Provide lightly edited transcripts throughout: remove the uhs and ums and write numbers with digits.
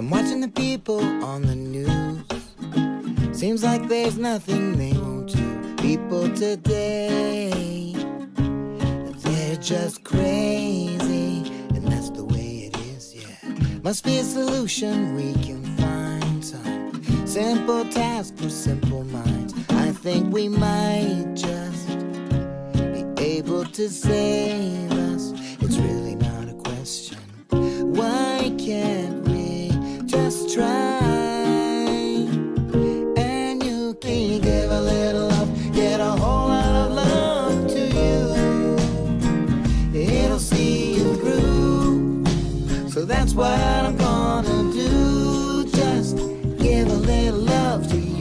I'm watching the people on the news. Seems like there's nothing they won't do. People today, they're just crazy, and that's the way it is, yeah. Must be a solution we can find, some simple task for simple minds. I think we might just be able to save us. It's really not a question. Why can't we just try? And you can give a little love, get a whole lot of love to you. It'll see you through. So that's what I'm gonna do. Just give a little love to you.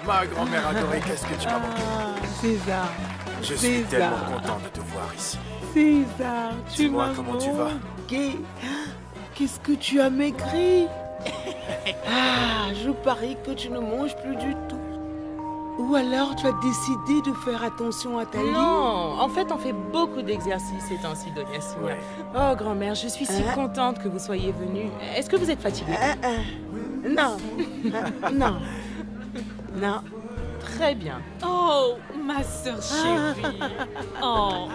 Ma grand-mère adorée, qu'est-ce que tu m'as manqué. César. Je suis tellement content de te voir ici. César, tu m'as Dis-moi comment tu vas. manqué. Qu'est-ce que tu as maigri? Je parie que tu ne manges plus du tout. Ou alors tu as décidé de faire attention à ta ligne. Non, en fait, on fait beaucoup d'exercices ces temps-ci, Donia Signa. Ouais. Oh, grand-mère, je suis si contente que vous soyez venue. Est-ce que vous êtes fatiguée? Non. Non. Non. Très bien. Oh, ma sœur chérie. Oh,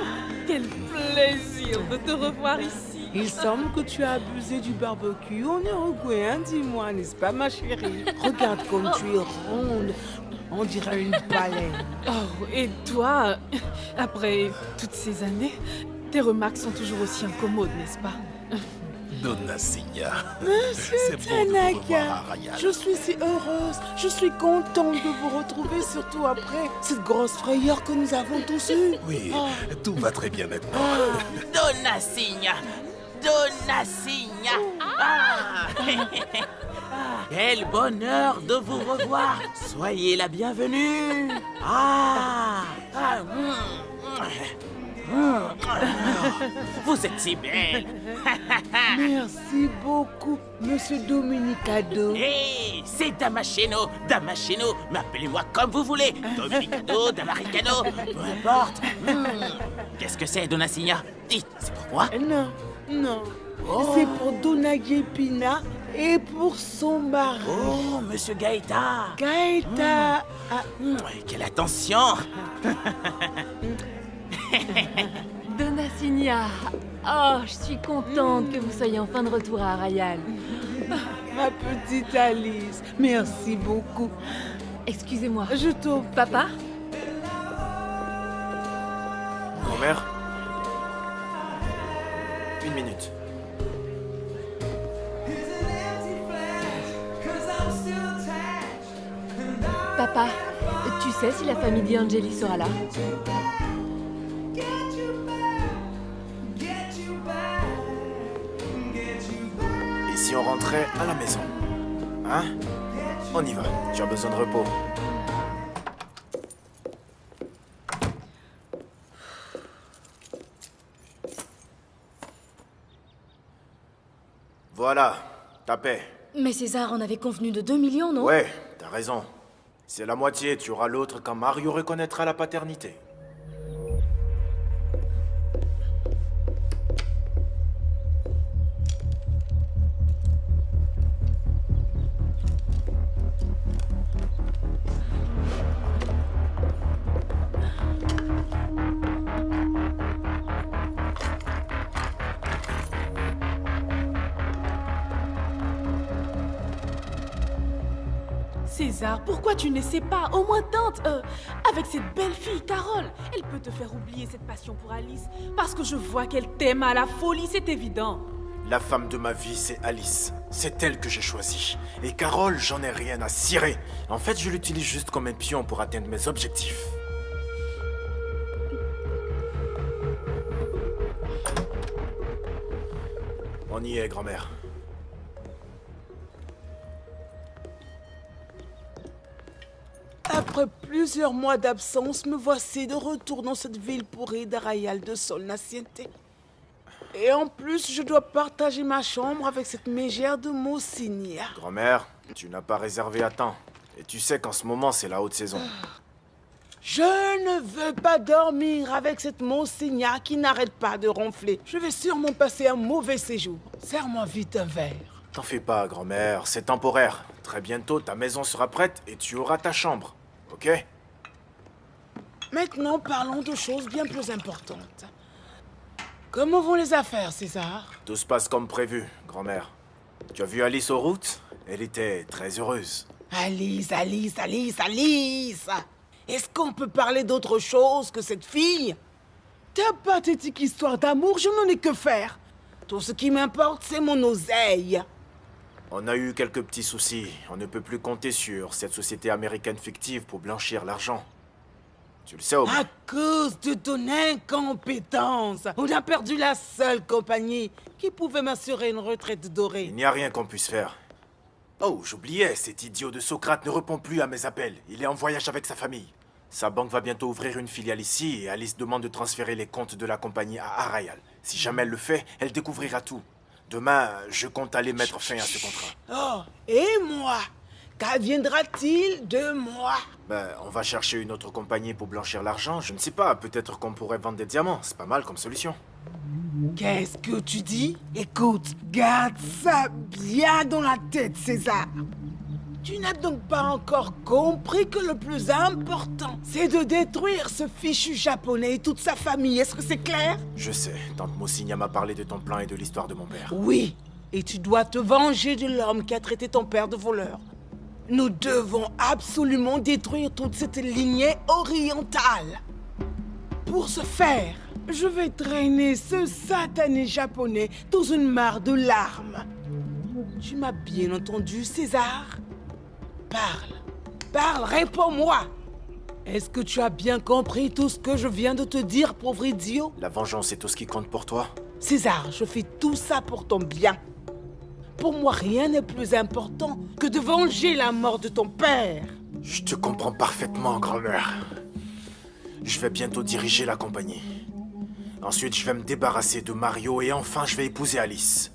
quel plaisir de te revoir ici. Il semble que tu as abusé du barbecue en Uruguay, hein, dis-moi, n'est-ce pas ma chérie? Regarde comme tu es ronde, on dirait une baleine. Oh, et toi, après toutes ces années, tes remarques sont toujours aussi incommodes, n'est-ce pas? Donna Signa. Monsieur C'est bon de vous revoir Tanaka, à Rayal. je suis si heureuse, je suis contente de vous retrouver, surtout après cette grosse frayeur que nous avons tous eue. Oui, tout va très bien maintenant. Donna Signa. Donna Signa. Quel bonheur de vous revoir. Soyez la bienvenue. Vous êtes si belle. Merci beaucoup, Monsieur Dominicado. Hé, c'est Damasceno. Damasceno, mais appelez-moi comme vous voulez. Dominicado, Damaricano, peu importe. Qu'est-ce que c'est, Donna Signa? Dites, c'est pour moi? Non, non, c'est pour Donaye Pina et pour son mari. Oh, Monsieur Gaëta. Gaëta. Quelle attention. Donna Signa. Oh, je suis contente que vous soyez enfin de retour à Rayal. Ma petite Alice, merci beaucoup. Excusez-moi. Je t'offre. Papa? Grand-mère, 1 minute. Papa, tu sais si la famille D'Angeli sera là? Et si on rentrait à la maison? Hein? On y va, tu as besoin de repos. Voilà, ta paix. Mais César, on avait convenu de 2 millions, non? Ouais, t'as raison. C'est la moitié, tu auras l'autre quand Mario reconnaîtra la paternité. César, pourquoi tu n'essaies pas? Au moins tente. Avec cette belle fille, Carole. Elle peut te faire oublier cette passion pour Alice. Parce que je vois qu'elle t'aime à la folie, c'est évident. La femme de ma vie, c'est Alice. C'est elle que j'ai choisie. Et Carole, j'en ai rien à cirer. En fait, je l'utilise juste comme un pion pour atteindre mes objectifs. On y est, grand-mère. Après plusieurs mois d'absence, me voici de retour dans cette ville pourrie d'Arrayal de Sol Naciente. Et en plus, je dois partager ma chambre avec cette mégère de Mocinia. Grand-mère, tu n'as pas réservé à temps. Et tu sais qu'en ce moment, c'est la haute saison. Je ne veux pas dormir avec cette Monsignat qui n'arrête pas de ronfler. Je vais sûrement passer un mauvais séjour. Serre-moi vite un verre. T'en fais pas, grand-mère, c'est temporaire. Très bientôt, ta maison sera prête et tu auras ta chambre. Ok? Maintenant, parlons de choses bien plus importantes. Comment vont les affaires, César? Tout se passe comme prévu, grand-mère. Tu as vu Alice aux routes? Elle était très heureuse. Alice! Est-ce qu'on peut parler d'autre chose que cette fille? Ta pathétique histoire d'amour, je n'en ai que faire. Tout ce qui m'importe, c'est mon oseille. On a eu quelques petits soucis. On ne peut plus compter sur cette société américaine fictive pour blanchir l'argent. Tu le sais, au moins. À cause de ton incompétence, on a perdu la seule compagnie qui pouvait m'assurer une retraite dorée. Il n'y a rien qu'on puisse faire. Oh, j'oubliais, cet idiot de Socrate ne répond plus à mes appels. Il est en voyage avec sa famille. Sa banque va bientôt ouvrir une filiale ici et Alice demande de transférer les comptes de la compagnie à Arrayal. Si jamais elle le fait, elle découvrira tout. Demain, je compte aller mettre fin à ce contrat. Oh, et moi? Qu'adviendra-t-il de moi? On va chercher une autre compagnie pour blanchir l'argent. Je ne sais pas, peut-être qu'on pourrait vendre des diamants. C'est pas mal comme solution. Qu'est-ce que tu dis? Écoute, garde ça bien dans la tête, César. Tu n'as donc pas encore compris que le plus important, c'est de détruire ce fichu japonais et toute sa famille. Est-ce que c'est clair? Je sais, tante Mosigna m'a parlé de ton plan et de l'histoire de mon père. Oui, et tu dois te venger de l'homme qui a traité ton père de voleur. Nous devons absolument détruire toute cette lignée orientale. Pour ce faire, je vais traîner ce satané japonais dans une mare de larmes. Tu m'as bien entendu, César? Parle, réponds-moi. Est-ce que tu as bien compris tout ce que je viens de te dire, pauvre idiot? La vengeance est tout ce qui compte pour toi? César, je fais tout ça pour ton bien. Pour moi, rien n'est plus important que de venger la mort de ton père. Je te comprends parfaitement, grand-mère. Je vais bientôt diriger la compagnie. Ensuite, je vais me débarrasser de Mario et enfin, je vais épouser Alice.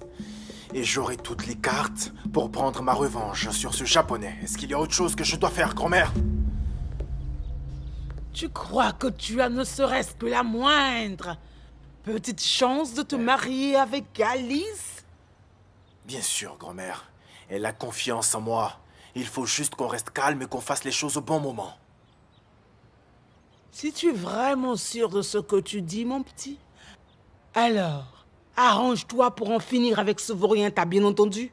Et j'aurai toutes les cartes pour prendre ma revanche sur ce japonais. Est-ce qu'il y a autre chose que je dois faire, grand-mère? Tu crois que tu as ne serait-ce que la moindre petite chance de te marier avec Alice? Bien sûr, grand-mère. Elle a confiance en moi. Il faut juste qu'on reste calme et qu'on fasse les choses au bon moment. Si tu es vraiment sûr de ce que tu dis, mon petit, alors, arrange-toi pour en finir avec ce vaurien, t'as bien entendu?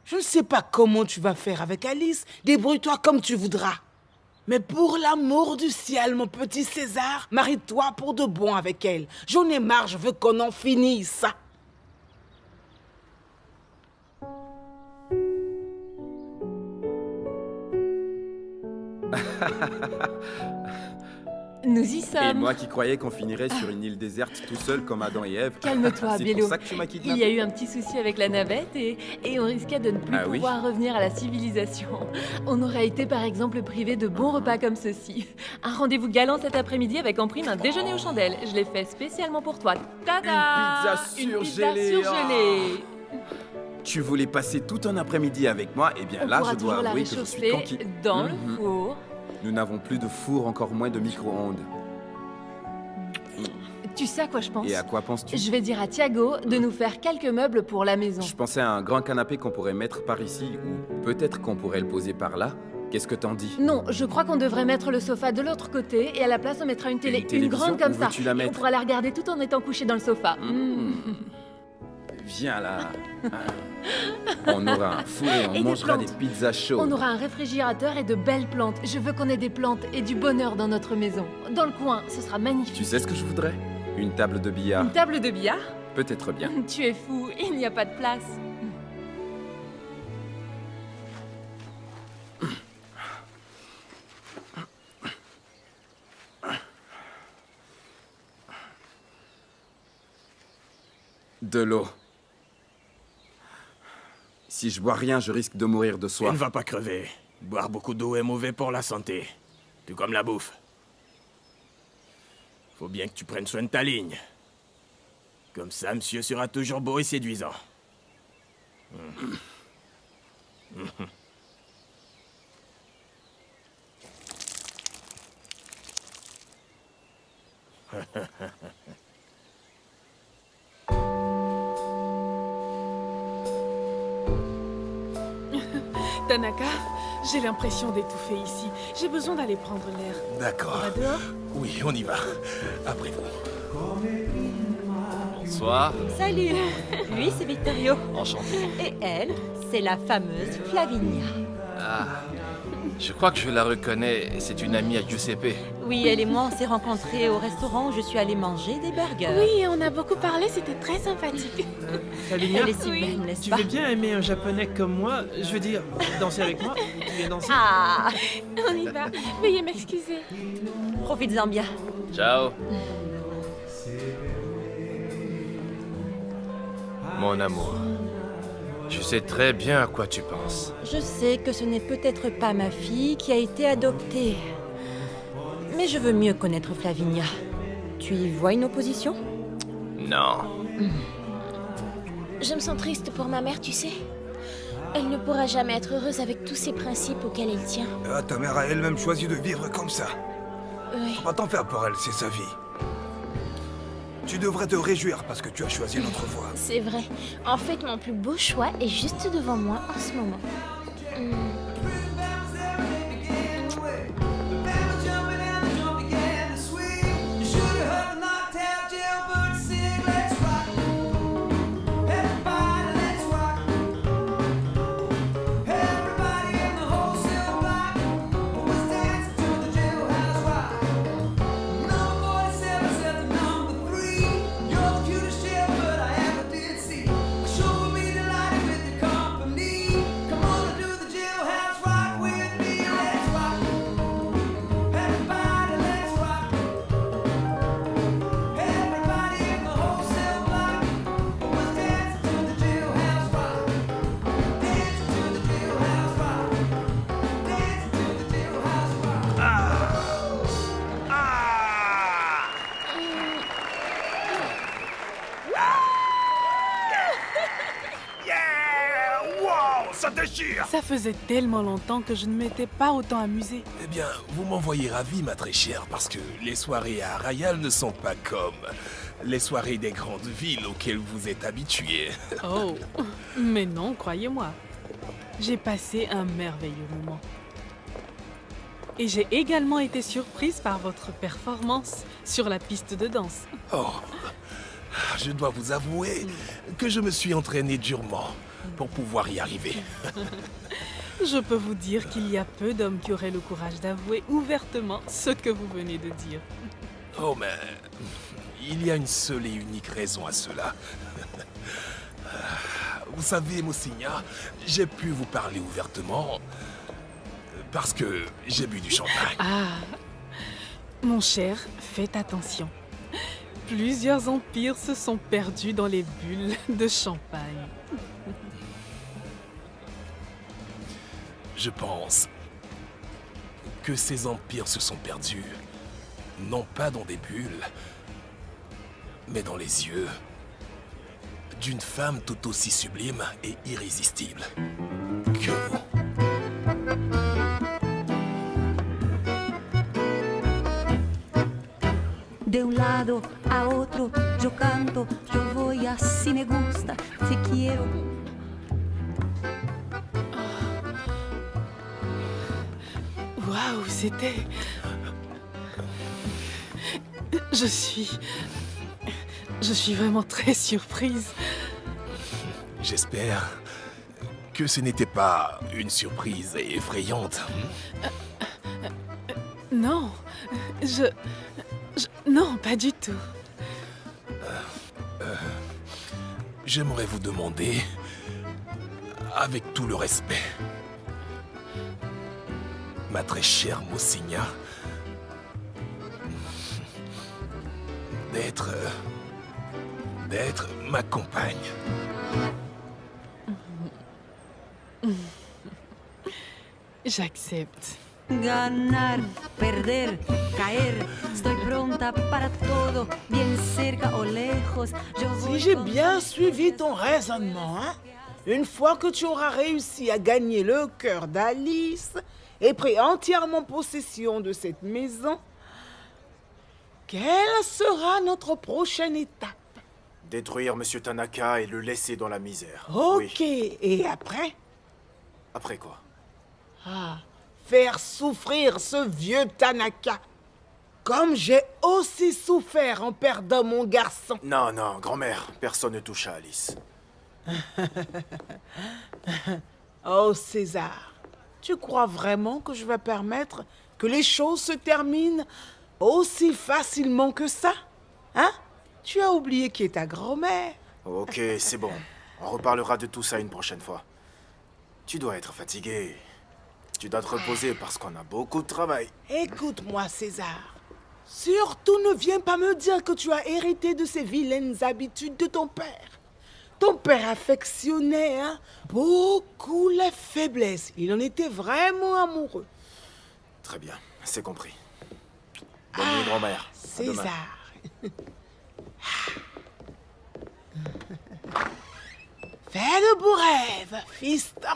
Je ne sais pas comment tu vas faire avec Alice, débrouille-toi comme tu voudras. Mais pour l'amour du ciel, mon petit César, marie-toi pour de bon avec elle. J'en ai marre, je veux qu'on en finisse. Nous y Et sommes. moi qui croyais qu'on finirait sur une île déserte tout seul comme Adam et Ève. Calme-toi, C'est Bélo. pour ça que tu m'as Il kidnappé. y a eu un petit souci avec la navette et on risquait de ne plus Ah oui. pouvoir revenir à la civilisation. On aurait été par exemple privé de bons repas comme ceci. Un rendez-vous galant cet après-midi avec en prime un déjeuner aux chandelles. Je l'ai fait spécialement pour toi. Tada! Une pizza surgelée. surgelée. Tu voulais passer tout un après-midi avec moi, et bien On là pourra je dois toujours la avouer que je suis réchauffer conquis. dans le Mhm. four. Nous n'avons plus de four, encore moins de micro-ondes. Tu sais à quoi je pense? Et à quoi penses-tu? Je vais dire à Thiago de nous faire quelques meubles pour la maison. Je pensais à un grand canapé qu'on pourrait mettre par ici, ou peut-être qu'on pourrait le poser par là. Qu'est-ce que t'en dis? Non, je crois qu'on devrait mettre le sofa de l'autre côté et à la place on mettra une télé, Une télévision, grande comme où ça. veux-tu la Et on mettre pourra la regarder tout en étant couché dans le sofa. Viens là. On aura un four et on Et des mangera des plantes. pizzas chaudes. On aura un réfrigérateur et de belles plantes. Je veux qu'on ait des plantes et du bonheur dans notre maison. Dans le coin, ce sera magnifique. Tu sais ce que je voudrais? Une table de billard. Une table de billard? Peut-être bien. Tu es fou, il n'y a pas de place. De l'eau. Si je bois rien, je risque de mourir de Tu soif. ne vas pas crever. Boire beaucoup d'eau est mauvais pour la santé. Tout comme la bouffe. Faut bien que tu prennes soin de ta ligne. Comme ça, monsieur sera toujours beau et séduisant. Tanaka, j'ai l'impression d'étouffer ici. J'ai besoin d'aller prendre l'air. D'accord. On va dehors? Oui, on y va. Après vous. Bonsoir. Salut. Lui, c'est Vittorio. Enchanté. Et elle, c'est la fameuse Flavinia. Ah, je crois que je la reconnais. C'est une amie à Giuseppe. Oui, elle et moi, on s'est rencontrés au restaurant où je suis allée manger des burgers. Oui, on a beaucoup parlé, c'était très sympathique. Flavinia, Elle est si belle, n'est-ce tu pas? veux bien aimer un japonais comme moi? Je veux dire, danser avec moi? Tu viens danser? Ah, On y va. Veuillez m'excuser. profites-en bien. Ciao. Mon amour, je sais très bien à quoi tu penses. Je sais que ce n'est peut-être pas ma fille qui a été adoptée. Mais je veux mieux connaître Flavinia. Tu y vois une opposition? Non. Je me sens triste pour ma mère, tu sais. Elle ne pourra jamais être heureuse avec tous ces principes auxquels elle tient. Ah, ta mère a elle-même choisi de vivre comme ça. Oui. Faut pas t'en faire pour elle, c'est sa vie. Tu devrais te réjouir parce que tu as choisi notre voie. C'est vrai. En fait, mon plus beau choix est juste devant moi en ce moment. Ça déchire! Ça faisait tellement longtemps que je ne m'étais pas autant amusée. Eh bien, vous m'envoyez ravi, ma très chère, parce que les soirées à Arrayal ne sont pas comme les soirées des grandes villes auxquelles vous êtes habitués. Oh, mais non, croyez-moi. J'ai passé un merveilleux moment. Et j'ai également été surprise par votre performance sur la piste de danse. Oh, je dois vous avouer que je me suis entraîné durement pour pouvoir y arriver. Je peux vous dire qu'il y a peu d'hommes qui auraient le courage d'avouer ouvertement ce que vous venez de dire. Oh, mais il y a une seule et unique raison à cela. Vous savez, Mosigna, j'ai pu vous parler ouvertement parce que j'ai bu du champagne. Ah, mon cher, faites attention. Plusieurs empires se sont perdus dans les bulles de champagne. Je pense que ces empires se sont perdus, non pas dans des bulles, mais dans les yeux d'une femme tout aussi sublime et irrésistible que vous. De un lado a otro yo canto, yo voy así me gusta, te quiero. Waouh, c'était... Je suis vraiment très surprise. J'espère que ce n'était pas une surprise effrayante. Non, non, pas du tout. J'aimerais vous demander, avec tout le respect, ma très chère Mosigna, d'être ma compagne. J'accepte. Ganar, perder, caer, estoy pronta para todo, bien cerca o lejos. Yo voy Si j'ai con- bien suivi ton raisonnement, hein, une fois que tu auras réussi à gagner le cœur d'Alice et pris entièrement possession de cette maison, Quelle sera notre prochaine étape? Détruire Monsieur Tanaka et le laisser dans la misère. Ok, Oui. et après? Après quoi? Faire souffrir ce vieux Tanaka. Comme j'ai aussi souffert en perdant mon garçon. Non, non, grand-mère, personne ne touche à Alice. Oh César, tu crois vraiment que je vais permettre que les choses se terminent aussi facilement que ça? Hein? Tu as oublié qui est ta grand-mère. Ok, c'est bon. On reparlera de tout ça une prochaine fois. Tu dois être fatigué. Tu dois te reposer parce qu'on a beaucoup de travail. Écoute-moi César. Surtout ne viens pas me dire que tu as hérité de ces vilaines habitudes de ton père. Ton père affectionnait beaucoup les faiblesses. Il en était vraiment amoureux. Très bien, c'est compris. Bonne nuit, grand-mère. À demain. César. Fais de beaux rêves, fiston.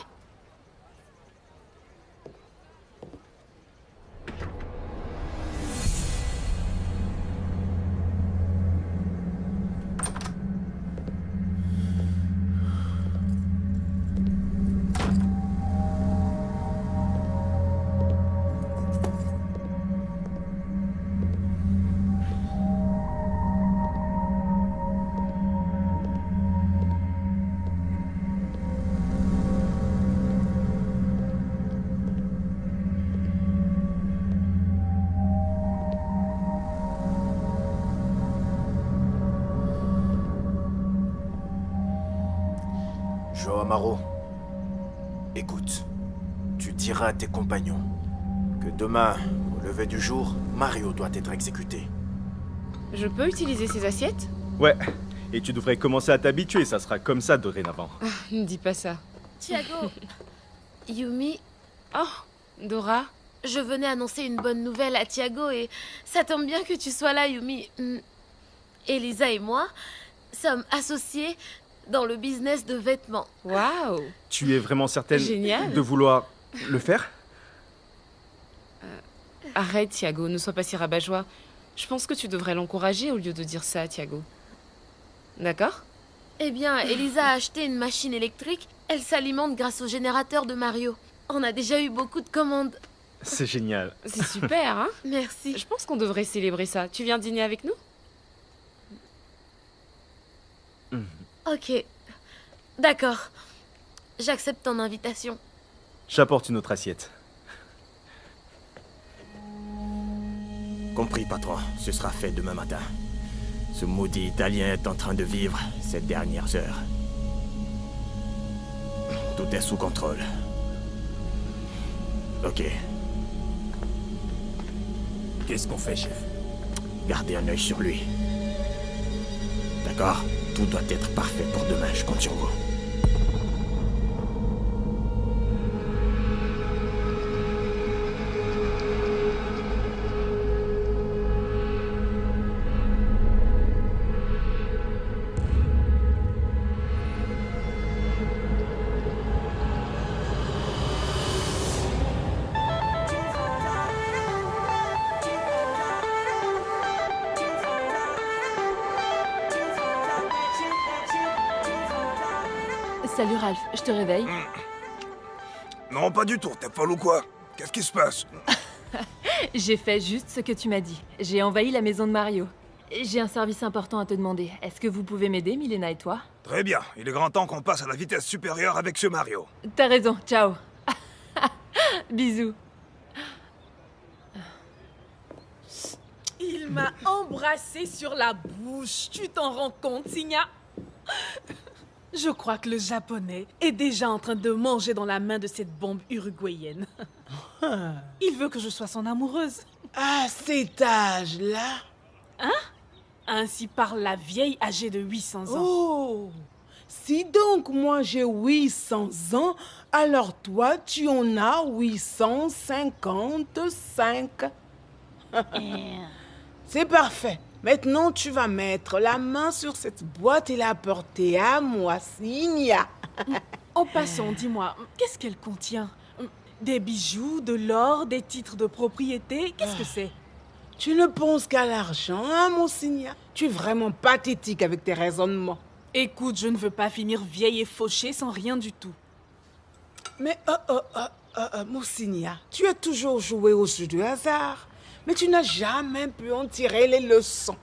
Joe Amaro, écoute, tu diras à tes compagnons que demain, au lever du jour, Mario doit être exécuté. Je peux utiliser ces assiettes? Ouais, et tu devrais commencer à t'habituer, ça sera comme ça dorénavant. Ne dis pas ça. Thiago, Yumi, Oh, Dora. je venais annoncer une bonne nouvelle à Thiago et ça tombe bien que tu sois là, Yumi. Elisa et moi sommes associés dans le business de vêtements. Waouh! Tu es vraiment certaine Génial. de vouloir le faire? Arrête, Thiago, ne sois pas si rabat-joie. Je pense que tu devrais l'encourager au lieu de dire ça à Thiago. D'accord? Eh bien, Elisa a acheté une machine électrique. Elle s'alimente grâce au générateur de Mario. On a déjà eu beaucoup de commandes. C'est génial. C'est super, hein? Merci. Je pense qu'on devrait célébrer ça. Tu viens dîner avec nous? Ok. D'accord. J'accepte ton invitation. J'apporte une autre assiette. Compris, patron. Ce sera fait demain matin. Ce maudit Italien est en train de vivre ces dernières heures. Tout est sous contrôle. Ok. Qu'est-ce qu'on fait, chef? Gardez un œil sur lui. D'accord? Tout doit être parfait pour demain, je compte sur vous. Salut Ralph, je te réveille. Non, pas du tout. T'es folle ou quoi? Qu'est-ce qui se passe? J'ai fait juste ce que tu m'as dit. J'ai envahi la maison de Mario. J'ai un service important à te demander. Est-ce que vous pouvez m'aider, Milena et toi? Très bien. Il est grand temps qu'on passe à la vitesse supérieure avec ce Mario. T'as raison, ciao. Bisous. Il m'a embrassé sur la bouche. Tu t'en rends compte, Signa? Je crois que le japonais est déjà en train de manger dans la main de cette bombe uruguayenne. Il veut que je sois son amoureuse. À cet âge-là? Hein? Ainsi parle la vieille âgée de 800 ans. Oh! Si donc moi j'ai 800 ans, alors toi tu en as 855. C'est parfait. Maintenant, tu vas mettre la main sur cette boîte et la porter à moi, Signa. En passant, dis-moi, qu'est-ce qu'elle contient? Des bijoux, de l'or, des titres de propriété? Qu'est-ce que c'est? Tu ne penses qu'à l'argent, hein, mon Signa? Tu es vraiment pathétique avec tes raisonnements. Écoute, je ne veux pas finir vieille et fauchée sans rien du tout. Mais, mon Signa, tu as toujours joué au jeu du hasard, mais tu n'as jamais pu en tirer les leçons.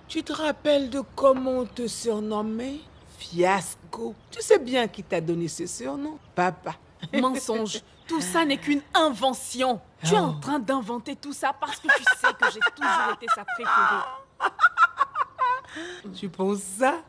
Tu te rappelles de comment on te surnommait? Fiasco. Tu sais bien qui t'a donné ce surnom, papa. Mensonge. Tout ça n'est qu'une invention. Tu es en train d'inventer tout ça parce que tu sais que j'ai toujours été sa préférée. Tu penses ça?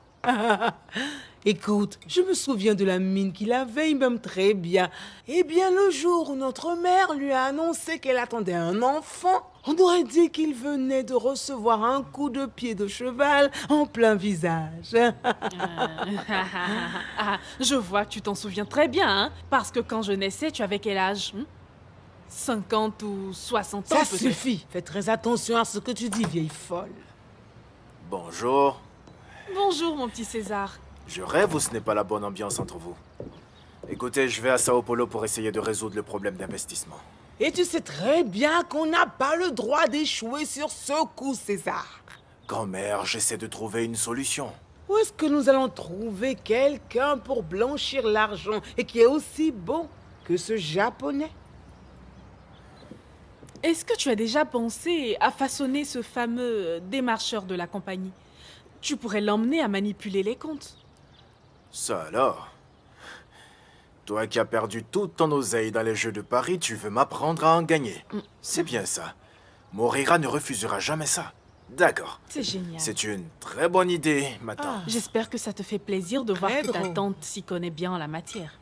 Écoute, je me souviens de la mine qu'il avait, il m'aime très bien. Eh bien, le jour où notre mère lui a annoncé qu'elle attendait un enfant, on aurait dit qu'il venait de recevoir un coup de pied de cheval en plein visage. Je vois que tu t'en souviens très bien, hein? Parce que quand je naissais, tu avais quel âge? 50 ou 60 ans Ça peut-être. suffit. Fais très attention à ce que tu dis, vieille folle. Bonjour. Bonjour, mon petit César. Je rêve ou ce n'est pas la bonne ambiance entre vous? Écoutez, je vais à Sao Paulo pour essayer de résoudre le problème d'investissement. Et tu sais très bien qu'on n'a pas le droit d'échouer sur ce coup, César. Grand-mère, j'essaie de trouver une solution. Où est-ce que nous allons trouver quelqu'un pour blanchir l'argent et qui est aussi bon que ce japonais? Est-ce que tu as déjà pensé à façonner ce fameux démarcheur de la compagnie? Tu pourrais l'emmener à manipuler les comptes. Ça alors? Toi qui as perdu toute ton oseille dans les jeux de paris, tu veux m'apprendre à en gagner. C'est bien ça. Morira ne refusera jamais ça. D'accord. C'est génial. C'est une très bonne idée, maintenant. J'espère que ça te fait plaisir de voir Très que ta drôle. tante s'y connaît bien en la matière.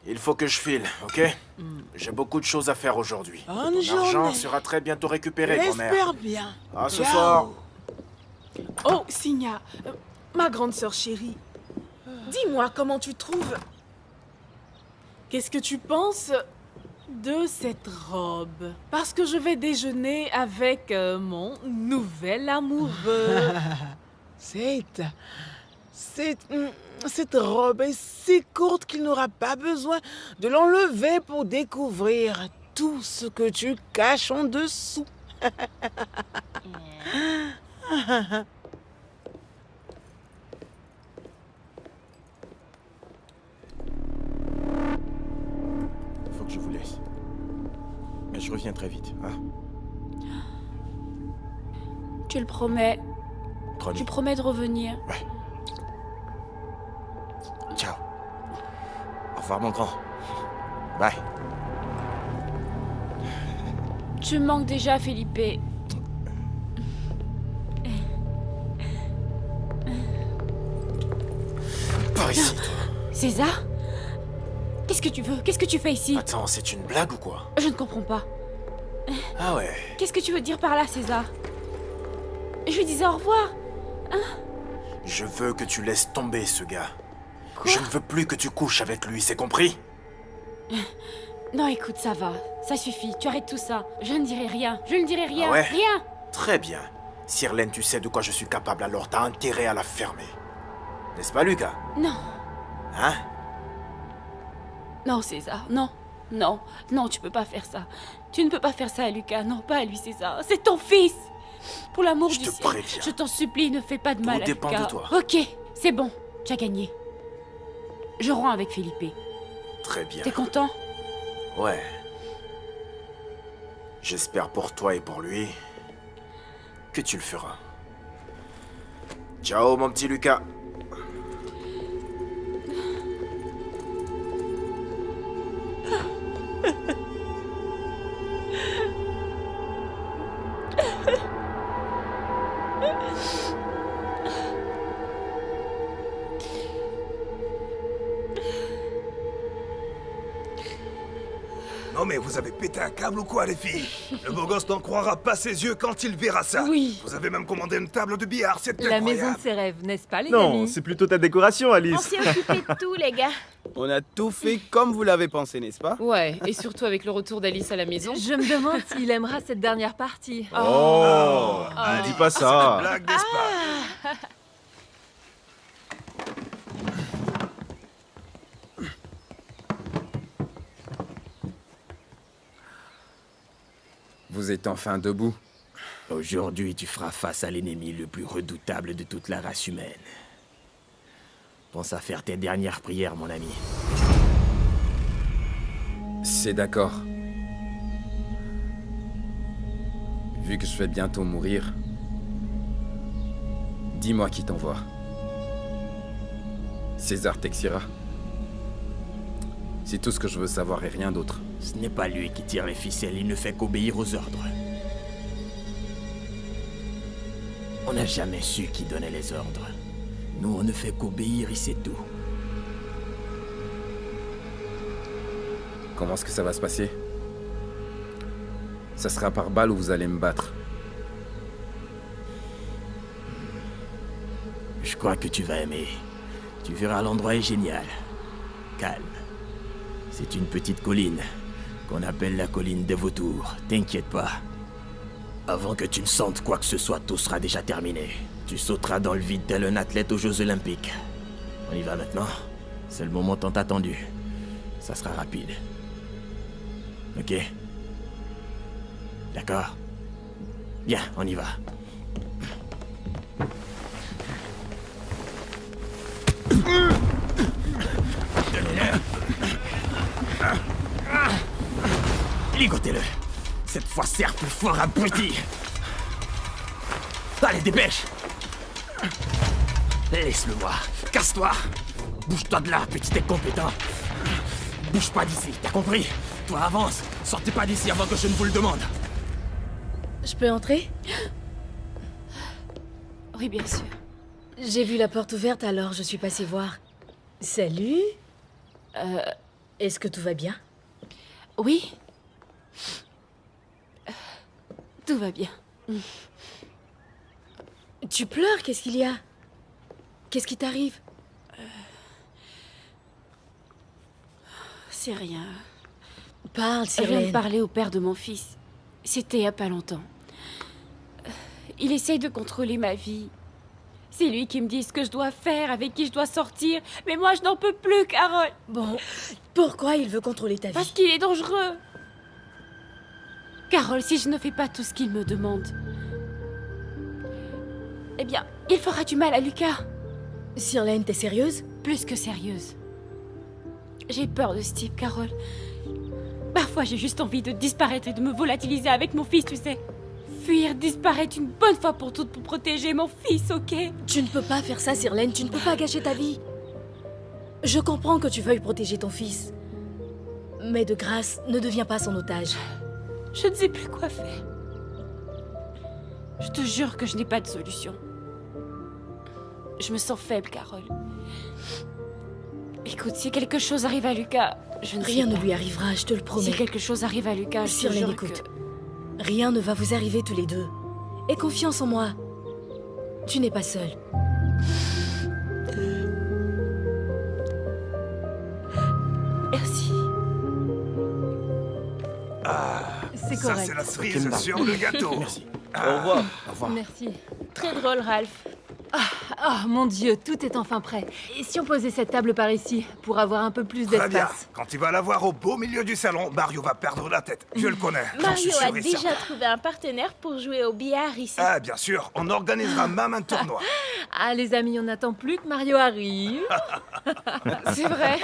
Il faut que je file, ok? J'ai beaucoup de choses à faire aujourd'hui. Bonne Ton argent journée. sera très bientôt récupéré, grand-mère. J'espère bien. À ce Ciao. soir. Oh, Signa, ma grande sœur chérie, dis-moi comment tu trouves... Qu'est-ce que tu penses de cette robe? Parce que je vais déjeuner avec mon nouvel amoureux. Cette robe est si courte qu'il n'aura pas besoin de l'enlever pour découvrir tout ce que tu caches en dessous. Faut que je vous laisse. Mais je reviens très vite, hein? Tu le promets. Promis. Tu promets de revenir. Ouais. Ciao. Au revoir, mon grand. Bye. Tu me manques déjà, Felipe. Par ici, toi. César? Qu'est-ce que tu veux? Qu'est-ce que tu fais ici? Attends, c'est une blague ou quoi? Je ne comprends pas. Ah ouais. Qu'est-ce que tu veux dire par là, César? Je lui disais au revoir. Je veux que tu laisses tomber ce gars. Je ne veux plus que tu couches avec lui, c'est compris? Non, écoute, ça va. Ça suffit. Tu arrêtes tout ça. Je ne dirai rien. Je ne dirai rien. Ah ouais? Rien. Très bien. Sirlène, tu sais de quoi je suis capable, alors t'as intérêt à la fermer. N'est-ce pas, Lucas? Non. Hein? Non, César. Non. Non. Non, tu peux pas faire ça. Tu ne peux pas faire ça à Lucas. Non, pas à lui, César. C'est ton fils. Pour l'amour du ciel. préviens. Je t'en supplie, ne fais pas de mal à dépend Lucas. de toi. Ok, c'est bon. Tu as gagné. Je rends avec Felipe. Très bien. T'es content? Ouais. J'espère pour toi et pour lui que tu le feras. Ciao, mon petit Lucas. Non mais vous avez pété un câble ou quoi les filles? Le beau gosse n'en croira pas ses yeux quand il verra ça. Oui. Vous avez même commandé une table de billard, c'est La incroyable. maison de ses rêves, n'est-ce pas, les Non, amis? c'est plutôt ta décoration, Alice. s'est occupé de tout, les gars. On a tout fait comme vous l'avez pensé, n'est-ce pas? Ouais, et surtout avec le retour d'Alice à la maison. Je me demande s'il aimera cette dernière partie. Oh, dis pas ça. Blague, n'est-ce pas? Vous êtes enfin debout. Aujourd'hui, tu feras face à l'ennemi le plus redoutable de toute la race humaine. Pense à faire tes dernières prières, mon ami. C'est d'accord. Vu que je vais bientôt mourir, dis-moi qui t'envoie. César Texira. C'est tout ce que je veux savoir et rien d'autre. Ce n'est pas lui qui tire les ficelles, il ne fait qu'obéir aux ordres. On n'a jamais su qui donnait les ordres. Nous, on ne fait qu'obéir et c'est tout. Comment est-ce que ça va se passer? Ça sera par balle ou vous allez me battre? Je crois que tu vas aimer. Tu verras, l'endroit est génial. Calme. C'est une petite colline qu'on appelle la colline des vautours. T'inquiète pas. Avant que tu ne sentes quoi que ce soit, tout sera déjà terminé. Tu sauteras dans le vide tel un athlète aux Jeux Olympiques. On y va maintenant. C'est le moment tant attendu. Ça sera rapide. Ok? D'accord? Bien, on y va. Ligotez-le. Cette fois, serre plus fort, abruti. Allez, dépêche. Laisse-le moi. Casse-toi. Bouge-toi de là, petit incompétent. Bouge pas d'ici, t'as compris? Toi, avance. Sortez pas d'ici avant que je ne vous le demande. Je peux entrer? Oui, bien sûr. J'ai vu la porte ouverte, alors je suis passée voir. Salut. Est-ce que tout va bien? Oui. Tout va bien. Tu pleures, qu'est-ce qu'il y a? Qu'est-ce qui t'arrive? C'est rien. Parle, Je viens Sirène. de parler au père de mon fils. C'était il y a pas longtemps. Il essaye de contrôler ma vie. C'est lui qui me dit ce que je dois faire, avec qui je dois sortir. Mais moi, je n'en peux plus, Carole. Bon, pourquoi il veut contrôler ta vie? Parce qu'il est dangereux. Carole, si je ne fais pas tout ce qu'il me demande, eh bien, il fera du mal à Lucas. Sirène, t'es sérieuse? Plus que sérieuse. J'ai peur de ce type, Carole. Parfois, j'ai juste envie de disparaître et de me volatiliser avec mon fils, tu sais. Fuir, disparaître une bonne fois pour toutes pour protéger mon fils, ok? Tu ne peux pas faire ça, Sirène, tu ne peux pas gâcher ta vie. Je comprends que tu veuilles protéger ton fils. Mais de grâce, ne deviens pas son otage. Je ne sais plus quoi faire. Je te jure que je n'ai pas de solution. Je me sens faible, Carole. Écoute, si quelque chose arrive à Lucas, je ne sais Rien pas. ne lui arrivera, je te le promets. Si quelque chose arrive à Lucas, je te Sirène, jure écoute. que... Rien ne va vous arriver tous les deux. Aie confiance en moi. Tu n'es pas seule. Merci. C'est Ça, correct. c'est la cerise sur le gâteau. Merci. Au revoir. Au revoir. Merci. Très drôle, Ralph. Oh mon Dieu, tout est enfin prêt. Et si on posait cette table par ici, pour avoir un peu plus Très bien. d'espace? Quand il va la voir au beau milieu du salon, Mario va perdre la tête. Je le connais. J'en suis Mario sûr a et déjà certain. trouvé un partenaire pour jouer au billard ici. Ah, bien sûr. On organisera même un tournoi. Ah les amis, on n'attend plus que Mario arrive. C'est vrai.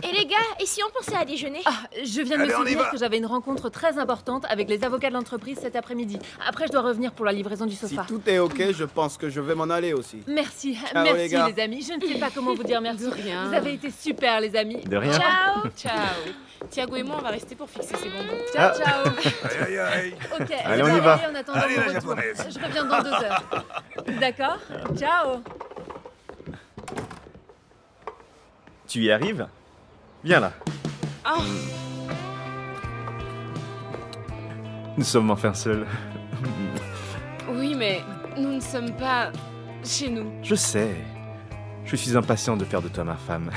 Et les gars, et si on pensait à déjeuner? Je viens de Allez, me on y souvenir va. que j'avais une rencontre très importante avec les avocats de l'entreprise cet après-midi. Après, je dois revenir pour la livraison du Si sofa. tout est ok, je pense que je vais m'en aller aussi. Merci, Ciao, merci les gars. les amis. Je ne sais pas comment vous dire merci. De rien. Vous avez été super les amis. De rien. Ciao. Ciao. Thiago et moi, on va rester pour fixer ces bonbons. Ciao, Ah. ciao. Aïe, aïe, aïe. Ok, Allez, on y va. en attendant Allez, mon la retour. japonaise. Je reviens dans 2 heures. D'accord? Ciao. Tu y arrives? Viens là. Oh, Nous sommes enfin seuls. oui, mais nous ne sommes pas chez nous. Je sais. Je suis impatient de faire de toi ma femme.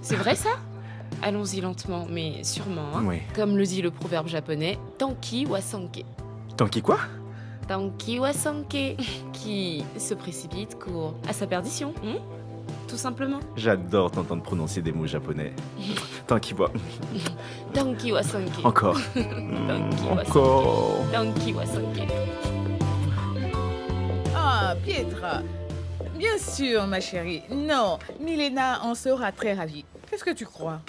C'est vrai ça? Allons-y lentement, mais sûrement. Hein. Oui. Comme le dit le proverbe japonais, Tanki Wasanke. Tant qu'il quoi? Tanki Wasanke. Qui se précipite court à sa perdition. tout simplement. J'adore t'entendre prononcer des mots japonais. Tant qu'il voit. Danki wa sanke. Encore. Danki wa Encore. sanke. Danki wa sanke. Ah, Pietra. Bien sûr, ma chérie. Non, Milena en sera très ravie. Qu'est-ce que tu crois?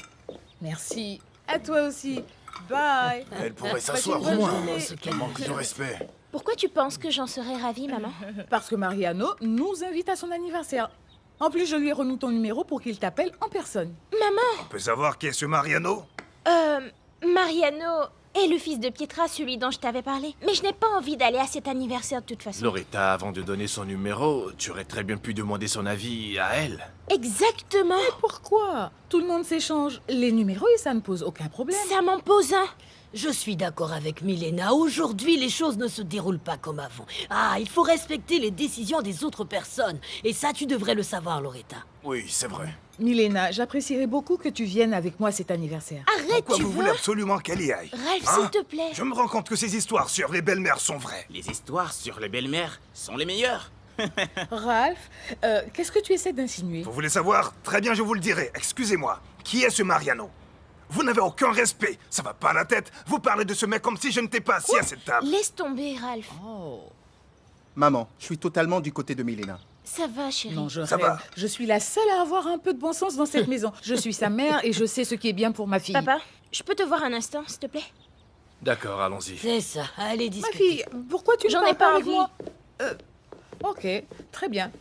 Merci. À toi aussi. Bye. Elle pourrait Passe s'asseoir une au bonne moins. journée. C'est un manque de respect. Pourquoi tu penses que j'en serais ravie, maman? Parce que Mariano nous invite à son anniversaire. En plus, je lui ai remis ton numéro pour qu'il t'appelle en personne. Maman! On peut savoir qui est ce Mariano? Mariano est le fils de Pietra, celui dont je t'avais parlé. Mais je n'ai pas envie d'aller à cet anniversaire de toute façon. Loretta, avant de donner son numéro, tu aurais très bien pu demander son avis à elle. Exactement! Mais pourquoi? Tout le monde s'échange les numéros et ça ne pose aucun problème. Ça m'en pose un! Je suis d'accord avec Milena. Aujourd'hui, les choses ne se déroulent pas comme avant. Ah, il faut respecter les décisions des autres personnes. Et ça, tu devrais le savoir, Loretta. Oui, c'est vrai. Milena, j'apprécierais beaucoup que tu viennes avec moi cet anniversaire. Arrête, Pourquoi vous voulez absolument qu'elle y aille? Ralph, Hein? s'il te plaît. Je me rends compte que ces histoires sur les belles-mères sont vraies. Les histoires sur les belles-mères sont les meilleures. Ralph, qu'est-ce que tu essaies d'insinuer? Vous voulez savoir? Très bien, je vous le dirai. Excusez-moi. Qui est ce Mariano? Vous n'avez aucun respect. Ça va pas à la tête. Vous parlez de ce mec comme si je n'étais pas assis à cette table. Laisse tomber, Ralph. Maman, je suis totalement du côté de Milena. Ça va, chérie. Non, je Ça rêve. va. Je suis la seule à avoir un peu de bon sens dans cette maison. Je suis sa mère et je sais ce qui est bien pour ma fille. Papa, je peux te voir un instant, s'il te plaît? D'accord, allons-y. C'est ça. Allez, Ma discutez. fille, pourquoi tu ne J'en parles ai pas avec envie. moi? Ok, très bien.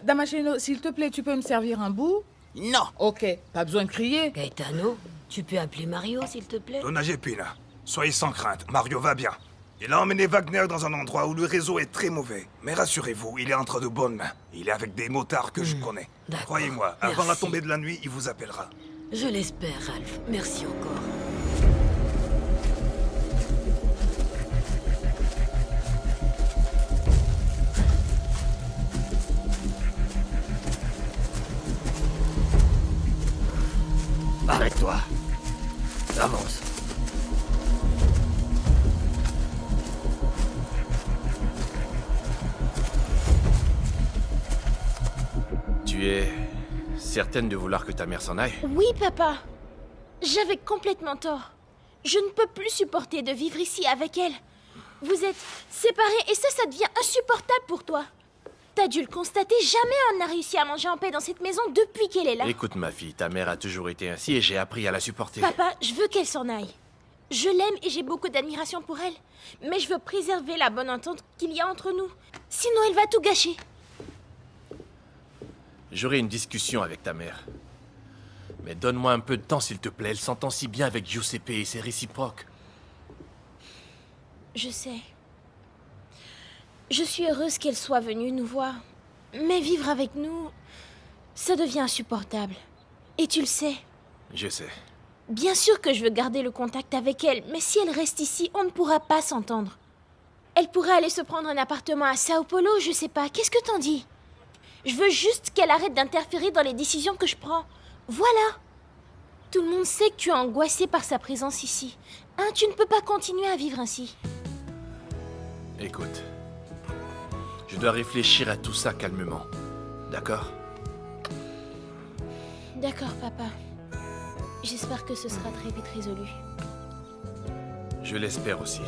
Damasceno, s'il te plaît, tu peux me servir un bout? Non. Ok, pas besoin de crier. Gaetano, tu peux appeler Mario, s'il te plaît? Donna Gepina, soyez sans crainte. Mario va bien. Il a emmené Wagner dans un endroit où le réseau est très mauvais. Mais rassurez-vous, il est entre de bonnes mains. Il est avec des motards que je connais. d'accord. Croyez-moi, avant la Merci. tombée de la nuit, il vous appellera. Je l'espère, Ralph. Merci encore. Arrête-toi. Avance. Tu es certaine de vouloir que ta mère s'en aille? Oui, papa. J'avais complètement tort. Je ne peux plus supporter de vivre ici avec elle. Vous êtes séparés et ça devient insupportable pour toi. T'as dû le constater, jamais on n'a réussi à manger en paix dans cette maison depuis qu'elle est là. Écoute ma fille, ta mère a toujours été ainsi et j'ai appris à la supporter. Papa, je veux qu'elle s'en aille. Je l'aime et j'ai beaucoup d'admiration pour elle. Mais je veux préserver la bonne entente qu'il y a entre nous. Sinon, elle va tout gâcher. J'aurai une discussion avec ta mère. Mais donne-moi un peu de temps s'il te plaît, elle s'entend si bien avec Giuseppe et c'est réciproque. Je sais. Je suis heureuse qu'elle soit venue nous voir. Mais vivre avec nous, ça devient insupportable. Et tu le sais. Je sais. Bien sûr que je veux garder le contact avec elle, mais si elle reste ici, on ne pourra pas s'entendre. Elle pourrait aller se prendre un appartement à Sao Paulo, je sais pas. Qu'est-ce que t'en dis? Je veux juste qu'elle arrête d'interférer dans les décisions que je prends. Voilà. Tout le monde sait que tu es angoissée par sa présence ici. Hein, tu ne peux pas continuer à vivre ainsi. Écoute, je dois réfléchir à tout ça calmement. D'accord? D'accord, papa. J'espère que ce sera très vite résolu. Je l'espère aussi.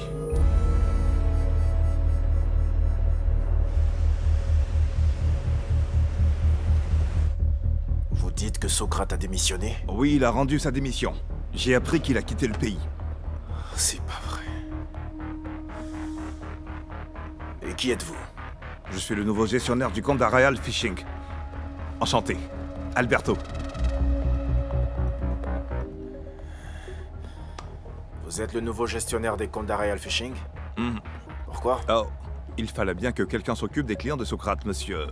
Vous dites que Socrate a démissionné? Oui, il a rendu sa démission. J'ai appris qu'il a quitté le pays. C'est pas vrai. Et qui êtes-vous? Je suis le nouveau gestionnaire du compte d'Arrayal Fishing. Enchanté. Alberto. Vous êtes le nouveau gestionnaire des comptes d'Arrayal Fishing? Pourquoi? Oh, il fallait bien que quelqu'un s'occupe des clients de Socrate, monsieur...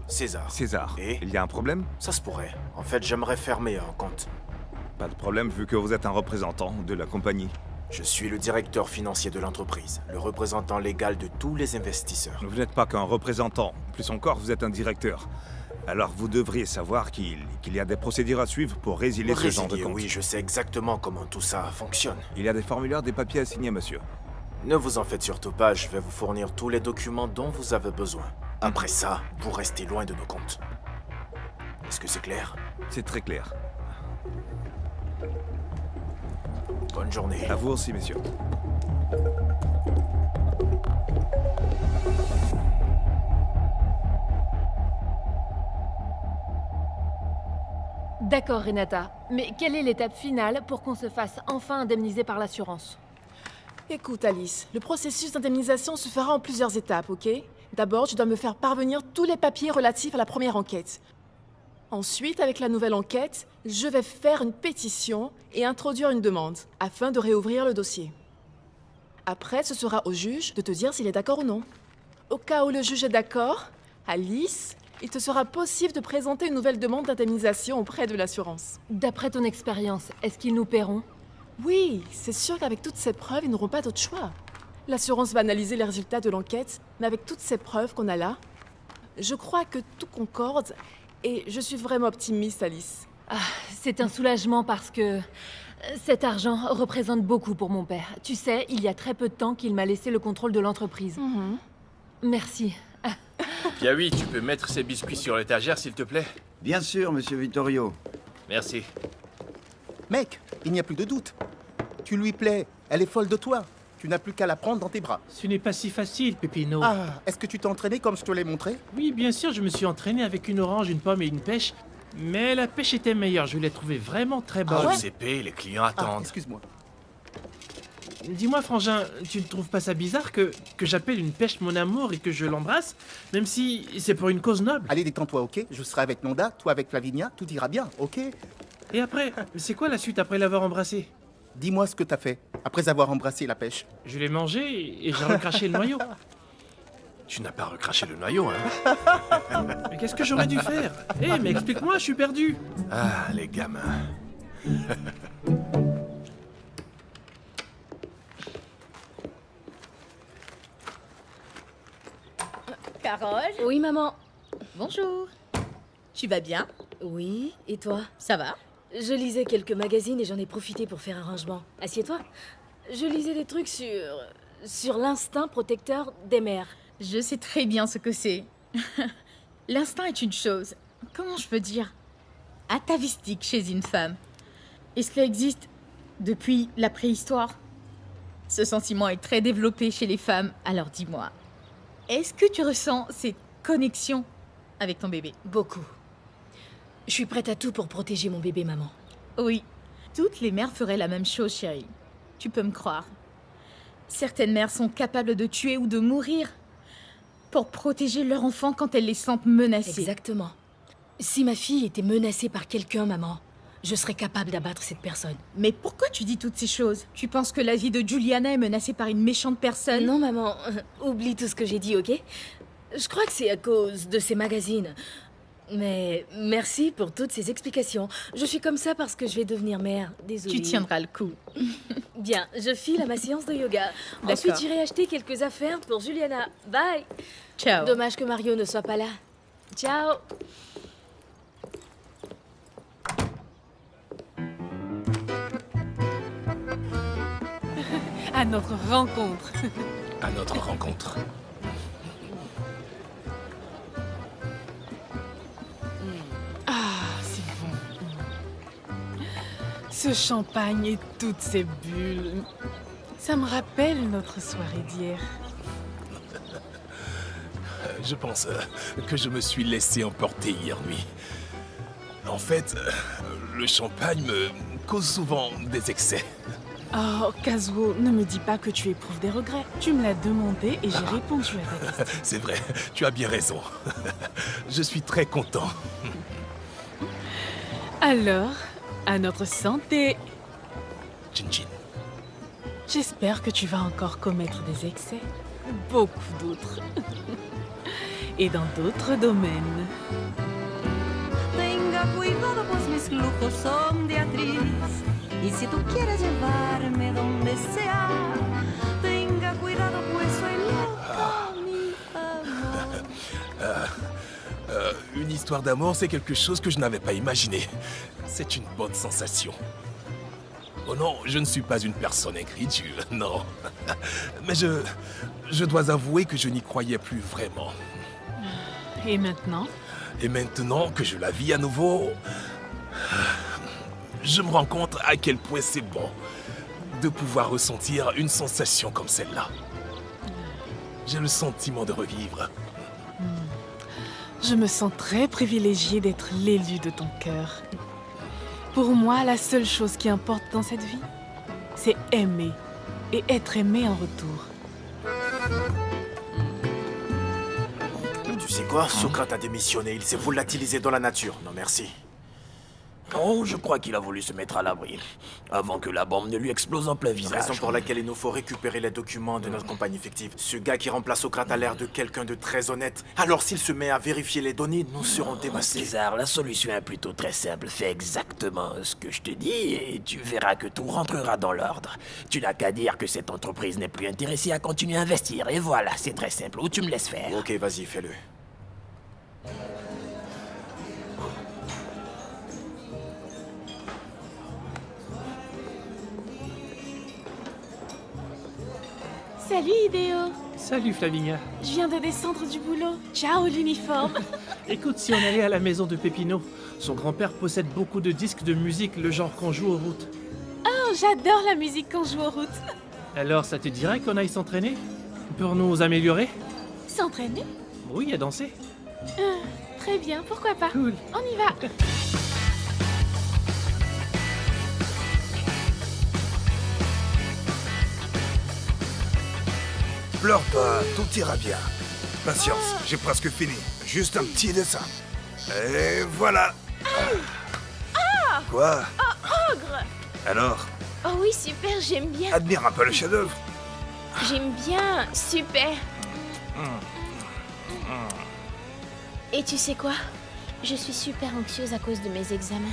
César. César. Et? Il y a un problème? Ça se pourrait. En fait, j'aimerais fermer un compte. Pas de problème vu que vous êtes un représentant de la compagnie. Je suis le directeur financier de l'entreprise, le représentant légal de tous les investisseurs. Vous n'êtes pas qu'un représentant. Plus encore, vous êtes un directeur. Alors vous devriez savoir qu'il y a des procédures à suivre pour résilier ce genre de compte. Oui, je sais exactement comment tout ça fonctionne. Il y a des formulaires, des papiers à signer, monsieur. Ne vous en faites surtout pas, je vais vous fournir tous les documents dont vous avez besoin. Après ça, vous restez loin de nos comptes. Est-ce que c'est clair? C'est très clair. Bonne journée. À vous aussi, messieurs. D'accord, Renata. Mais quelle est l'étape finale pour qu'on se fasse enfin indemniser par l'assurance? Écoute, Alice, le processus d'indemnisation se fera en plusieurs étapes, ok? D'abord, tu dois me faire parvenir tous les papiers relatifs à la première enquête. Ensuite, avec la nouvelle enquête, je vais faire une pétition et introduire une demande, afin de réouvrir le dossier. Après, ce sera au juge de te dire s'il est d'accord ou non. Au cas où le juge est d'accord, Alice, il te sera possible de présenter une nouvelle demande d'indemnisation auprès de l'assurance. D'après ton expérience, est-ce qu'ils nous paieront? Oui, c'est sûr qu'avec toutes ces preuves, ils n'auront pas d'autre choix. L'assurance va analyser les résultats de l'enquête, mais avec toutes ces preuves qu'on a là, je crois que tout concorde et je suis vraiment optimiste, Alice. Ah, c'est un soulagement parce que cet argent représente beaucoup pour mon père. Tu sais, il y a très peu de temps qu'il m'a laissé le contrôle de l'entreprise. Merci. Piaoui, tu peux mettre ces biscuits sur l'étagère, s'il te plaît? Bien sûr, monsieur Vittorio. Merci. Mec, il n'y a plus de doute. Tu lui plais, elle est folle de toi. Tu n'as plus qu'à la prendre dans tes bras. Ce n'est pas si facile, Pépino. Ah, est-ce que tu t'es entraîné comme je te l'ai montré? Oui, bien sûr, je me suis entraîné avec une orange, une pomme et une pêche. Mais la pêche était meilleure, je l'ai trouvée vraiment très bonne. Giuseppe, les clients attendent. Excuse-moi. Dis-moi, Frangin, tu ne trouves pas ça bizarre que j'appelle une pêche mon amour et que je l'embrasse, même si c'est pour une cause noble? Allez, détends-toi, ok? Je serai avec Nonda, toi avec Flavinia, tout ira bien, ok? Et après, c'est quoi la suite après l'avoir embrassé? Dis-moi ce que t'as fait, après avoir embrassé la pêche. Je l'ai mangé et j'ai recraché le noyau. Tu n'as pas recraché le noyau, hein? Mais qu'est-ce que j'aurais dû faire? Eh, mais explique-moi, je suis perdu. Ah, les gamins. Carole? Oui, maman. Bonjour. Tu vas bien? Oui, et toi? Ça va? Je lisais quelques magazines et j'en ai profité pour faire un rangement. Assieds-toi. Je lisais des trucs sur l'instinct protecteur des mères. Je sais très bien ce que c'est. L'instinct est une chose, comment je peux dire, atavistique chez une femme. Et cela existe depuis la préhistoire. Ce sentiment est très développé chez les femmes. Alors dis-moi, est-ce que tu ressens cette connexion avec ton bébé? Beaucoup. Je suis prête à tout pour protéger mon bébé, maman. Oui, toutes les mères feraient la même chose, chérie. Tu peux me croire. Certaines mères sont capables de tuer ou de mourir pour protéger leur enfant quand elles les sentent menacées. Exactement. Si ma fille était menacée par quelqu'un, maman, je serais capable d'abattre cette personne. Mais pourquoi tu dis toutes ces choses? Tu penses que la vie de Juliana est menacée par une méchante personne? Non, maman, oublie tout ce que j'ai dit, ok? Je crois que c'est à cause de ces magazines. Mais merci pour toutes ces explications. Je suis comme ça parce que je vais devenir mère. Désolée. Tu tiendras le coup. Bien, je file à ma séance de yoga. D'accord. Ensuite, j'irai acheter quelques affaires pour Juliana. Bye. Ciao. Dommage que Mario ne soit pas là. Ciao. À notre rencontre. À notre rencontre. Ah, c'est bon. Ce champagne et toutes ces bulles, ça me rappelle notre soirée d'hier. Je pense que je me suis laissé emporter hier nuit. En fait, le champagne me cause souvent des excès. Oh, Kazuo, ne me dis pas que tu éprouves des regrets. Tu me l'as demandé et j'ai répondu à ta question. C'est vrai, tu as bien raison. Je suis très content. Alors, à notre santé. Chin-chin. J'espère que tu vas encore commettre des excès. Beaucoup d'autres. Et dans d'autres domaines. Tenga cuidado, pues mis lujos son de actriz. Y si tú quieres llevarme donde sea, tenga cuidado, pues soy loca, mi amor. Une histoire d'amour, c'est quelque chose que je n'avais pas imaginé. C'est une bonne sensation. Oh non, je ne suis pas une personne incrédule, non. Mais je dois avouer que je n'y croyais plus vraiment. Et maintenant? Et maintenant que je la vis à nouveau, je me rends compte à quel point c'est bon de pouvoir ressentir une sensation comme celle-là. J'ai le sentiment de revivre. Je me sens très privilégiée d'être l'élu de ton cœur. Pour moi, la seule chose qui importe dans cette vie, c'est aimer et être aimé en retour. Tu sais quoi? Socrate a démissionné, il s'est volatilisé dans la nature. Non merci. Oh, je crois qu'il a voulu se mettre à l'abri, avant que la bombe ne lui explose en plein visage. Raison pour laquelle il nous faut récupérer les documents de notre compagnie fictive. Ce gars qui remplace Socrate a l'air de quelqu'un de très honnête. Alors s'il se met à vérifier les données, nous serons démasqués. César, la solution est plutôt très simple. Fais exactement ce que je te dis et tu verras que tout rentrera dans l'ordre. Tu n'as qu'à dire que cette entreprise n'est plus intéressée à continuer à investir. Et voilà, c'est très simple. Ou tu me laisses faire. Ok, vas-y, fais-le. Salut Idéo. Salut Flavinia. Je viens de descendre du boulot. Ciao l'uniforme. Écoute, si on allait à la maison de Pépino, son grand-père possède beaucoup de disques de musique, le genre qu'on joue aux routes. Oh, j'adore la musique quand je joue aux routes. Alors, ça te dirait qu'on aille s'entraîner? Pour nous améliorer? S'entraîner? Oui, à danser. Très bien, pourquoi pas. Cool. On y va. Pleure pas, tout ira bien. Patience, j'ai presque fini. Juste un petit dessin. Et voilà. Quoi? Oh, ogre. Alors, Oh oui, super, j'aime bien. admire un peu le chef-d'œuvre. J'aime bien, super. Et tu sais quoi? Je suis super anxieuse à cause de mes examens.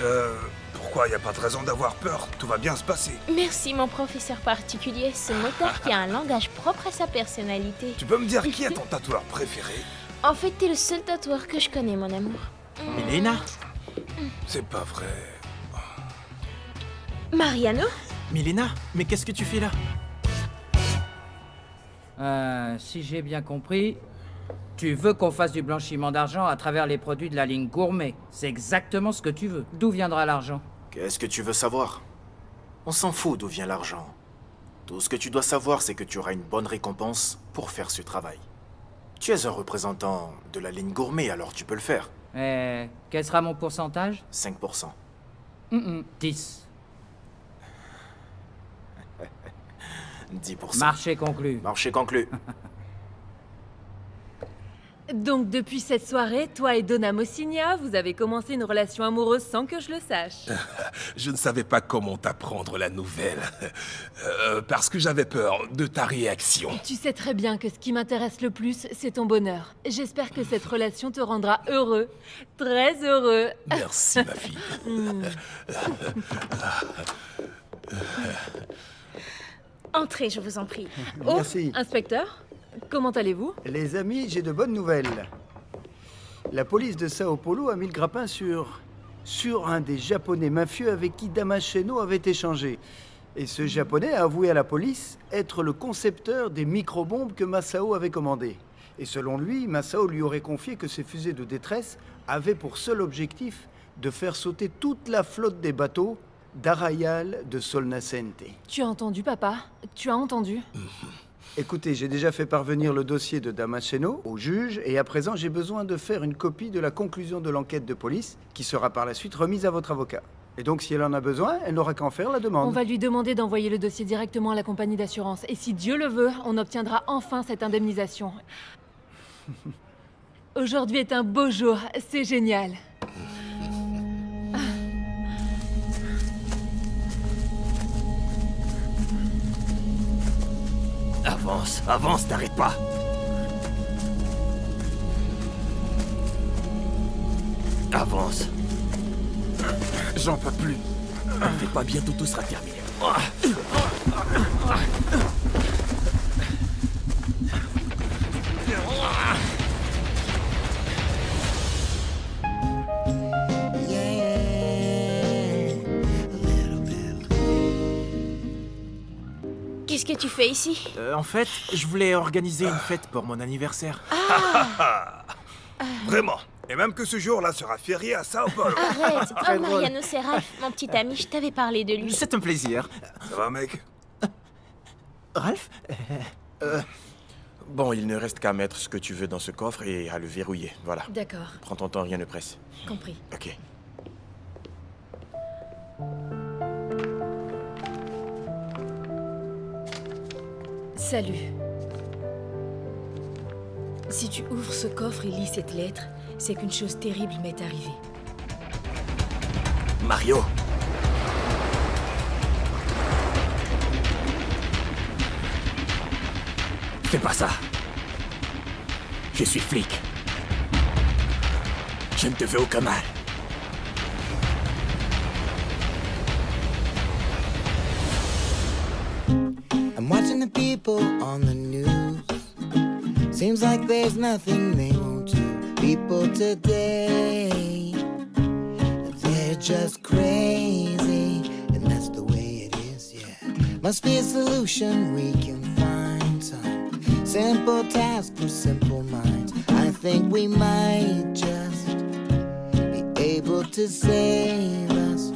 Pourquoi y a pas de raison d'avoir peur? Tout va bien se passer. Merci mon professeur particulier, ce motard qui a un langage propre à sa personnalité. Tu peux me dire qui est ton tatoueur préféré? En fait, t'es le seul tatoueur que je connais, mon amour. Milena? C'est pas vrai. Mariano? Milena? Mais qu'est-ce que tu fais là? Si j'ai bien compris, tu veux qu'on fasse du blanchiment d'argent à travers les produits de la ligne gourmet. C'est exactement ce que tu veux. D'où viendra l'argent? Qu'est-ce que tu veux savoir? On s'en fout d'où vient l'argent. Tout ce que tu dois savoir, c'est que tu auras une bonne récompense pour faire ce travail. Tu es un représentant de la ligne gourmet, alors tu peux le faire. Et quel sera mon pourcentage? 5%. 10. 10%. Marché conclu. Marché conclu. Donc depuis cette soirée, toi et Donna Mossigna, vous avez commencé une relation amoureuse sans que je le sache. Je ne savais pas comment t'apprendre la nouvelle. Parce que j'avais peur de ta réaction. Tu sais très bien que ce qui m'intéresse le plus, c'est ton bonheur. J'espère que cette relation te rendra heureux, très heureux. Merci, ma fille. Entrez, je vous en prie. Oh, Merci. inspecteur, comment allez-vous? Les amis, j'ai de bonnes nouvelles. La police de Sao Paulo a mis le grappin sur un des Japonais mafieux avec qui Damasceno avait échangé. Et ce Japonais a avoué à la police être le concepteur des micro-bombes que Masao avait commandées. Et selon lui, Masao lui aurait confié que ces fusées de détresse avaient pour seul objectif de faire sauter toute la flotte des bateaux d'Arrayal de Solnasente. Tu as entendu, papa? Tu as entendu? Écoutez, j'ai déjà fait parvenir le dossier de Damasceno au juge et à présent j'ai besoin de faire une copie de la conclusion de l'enquête de police qui sera par la suite remise à votre avocat. Et donc si elle en a besoin, elle n'aura qu'à en faire la demande. On va lui demander d'envoyer le dossier directement à la compagnie d'assurance. Et si Dieu le veut, on obtiendra enfin cette indemnisation. Aujourd'hui est un beau jour, c'est génial. Avance, avance, t'arrêtes pas. Avance. J'en peux plus. Fais pas, bientôt tout sera terminé. Qu'est-ce que tu fais ici? En fait, je voulais organiser une fête pour mon anniversaire. Vraiment, Et même que ce jour-là sera férié à Sao Paulo. Arrête. Très Oh, drôle. Mariano, c'est Ralph, mon petit ami, je t'avais parlé de lui. C'est un plaisir. Ça va, mec? Ralph Bon, il ne reste qu'à mettre ce que tu veux dans ce coffre et à le verrouiller. Voilà. D'accord, Prends ton temps, rien ne presse. compris. Ok. Salut. Si tu ouvres ce coffre et lis cette lettre, c'est qu'une chose terrible m'est arrivée. Mario. Fais pas ça. Je suis flic. Je ne te veux aucun mal. I'm watching the people on the news. Seems like there's nothing they won't do. People today, they're just crazy, and that's the way it is, yeah. Must be a solution we can find, some simple task for simple minds. I think we might just be able to save us.